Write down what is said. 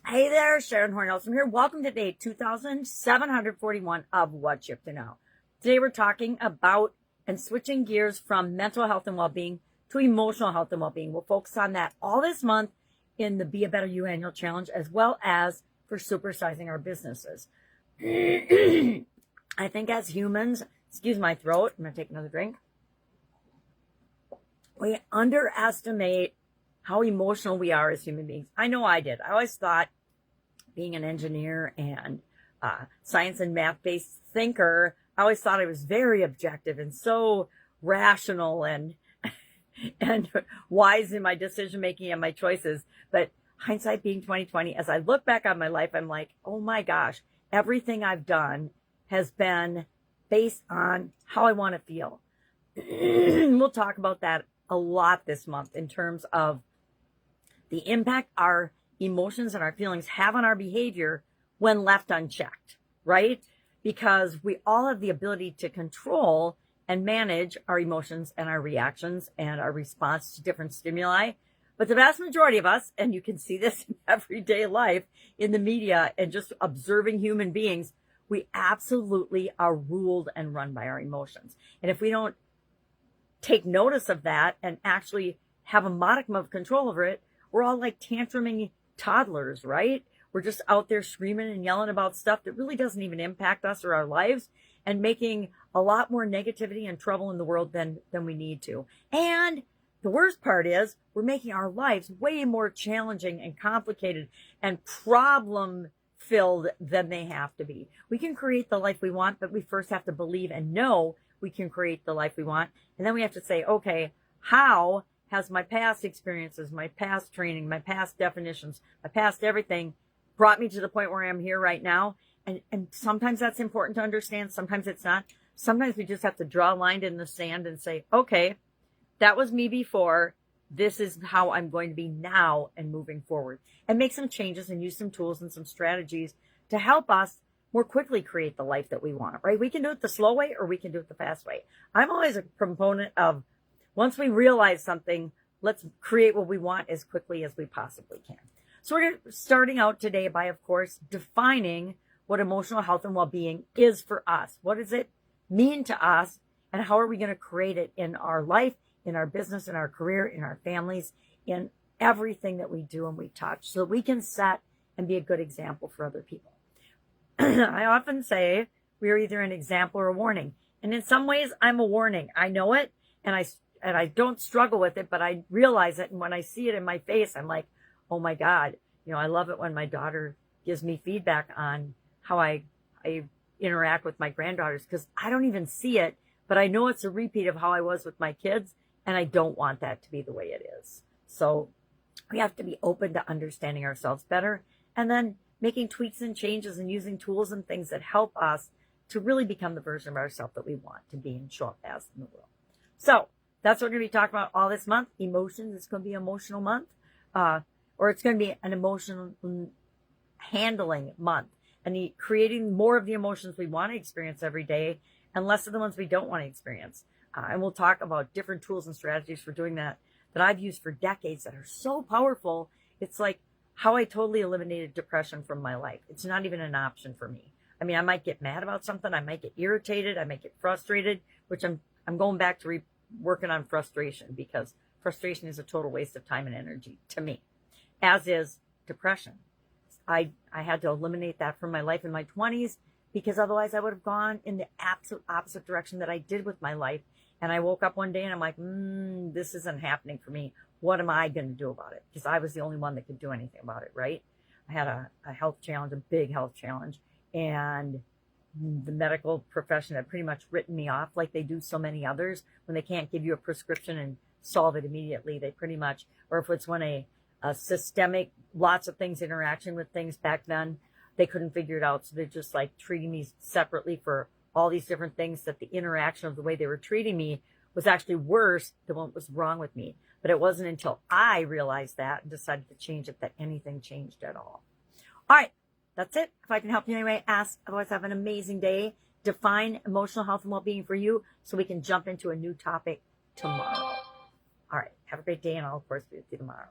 Hey there, Sharon Horne-Ellstrom here. Welcome to day 2741 of What You Have to Know. Today we're talking about and switching gears from mental health and well-being to emotional health and well-being. We'll focus on that all this month in the Be a Better You annual challenge, as well as for supersizing our businesses. I think as humans, excuse my throat, I'm going to take another drink. We underestimate how emotional we are as human beings. I know I did. I always thought, being an engineer and science and math-based thinker, I always thought I was very objective and so rational and wise in my decision-making and my choices. But hindsight being 2020, as I look back on my life, I'm like, oh my gosh, everything I've done has been based on how I want to feel. We'll talk about that a lot this month in terms of the impact our emotions and our feelings have on our behavior when left unchecked, right? Because we all have the ability to control and manage our emotions and our reactions and our response to different stimuli. But the vast majority of us, and you can see this in everyday life, in the media, and just observing human beings, we absolutely are ruled and run by our emotions. And if we don't take notice of that and actually have a modicum of control over it, we're all like tantruming toddlers, right? We're just out there screaming and yelling about stuff that really doesn't even impact us or our lives, and making a lot more negativity and trouble in the world than we need to. And the worst part is we're making our lives way more challenging and complicated and problem filled than they have to be. We can create the life we want, but we first have to believe and know we can create the life we want. And then we have to say, okay, how has my past experiences, my past training, my past definitions, my past everything brought me to the point where I am here right now? And sometimes that's important to understand. Sometimes it's not. Sometimes we just have to draw a line in the sand and say, okay, that was me before. This is how I'm going to be now and moving forward, and make some changes and use some tools and some strategies to help us more quickly create the life that we want, right? We can do it the slow way or we can do it the fast way. I'm always a proponent of, once we realize something, let's create what we want as quickly as we possibly can. So we're starting out today by, of course, defining what emotional health and well-being is for us. What does it mean to us, and how are we going to create it in our life, in our business, in our career, in our families, in everything that we do and we touch, so that we can set and be a good example for other people. I often say we are either an example or a warning. And in some ways, I'm a warning. I know it, and I don't struggle with it, but I realize it. And when I see it in my face, I'm like, oh my God. I love it when my daughter gives me feedback on how I interact with my granddaughters, because I don't even see it, but I know it's a repeat of how I was with my kids. And I don't want that to be the way it is. So we have to be open to understanding ourselves better, and then making tweaks and changes and using tools and things that help us to really become the version of ourselves that we want to be and show up as in the world. So that's what we're going to be talking about all this month. Emotions. It's going to be an emotional month, or it's going to be an emotional handling month, and creating more of the emotions we want to experience every day and less of the ones we don't want to experience. And we'll talk about different tools and strategies for doing that I've used for decades that are so powerful. It's like how I totally eliminated depression from my life. It's not even an option for me. I mean, I might get mad about something. I might get irritated. I might get frustrated, which I'm going back to working on frustration, because frustration is a total waste of time and energy to me, as is depression. I had to eliminate that from my life in my 20s, because otherwise I would have gone in the absolute opposite direction that I did with my life. And I woke up one day and I'm like, this isn't happening for me. What am I going to do about it? Because I was the only one that could do anything about it, right? I had a health challenge, a big health challenge, and the medical profession had pretty much written me off, like they do so many others. When they can't give you a prescription and solve it immediately, they pretty much, or if it's when a systemic, lots of things, interaction with things back then, they couldn't figure it out. So they're just like treating me separately for all these different things, that the interaction of the way they were treating me was actually worse than what was wrong with me. But it wasn't until I realized that and decided to change it that anything changed at all. All right, that's it. If I can help you in any way, ask. Otherwise, have an amazing day. Define emotional health and well-being for you, so we can jump into a new topic tomorrow. All right, have a great day, and I'll, of course, be with you tomorrow.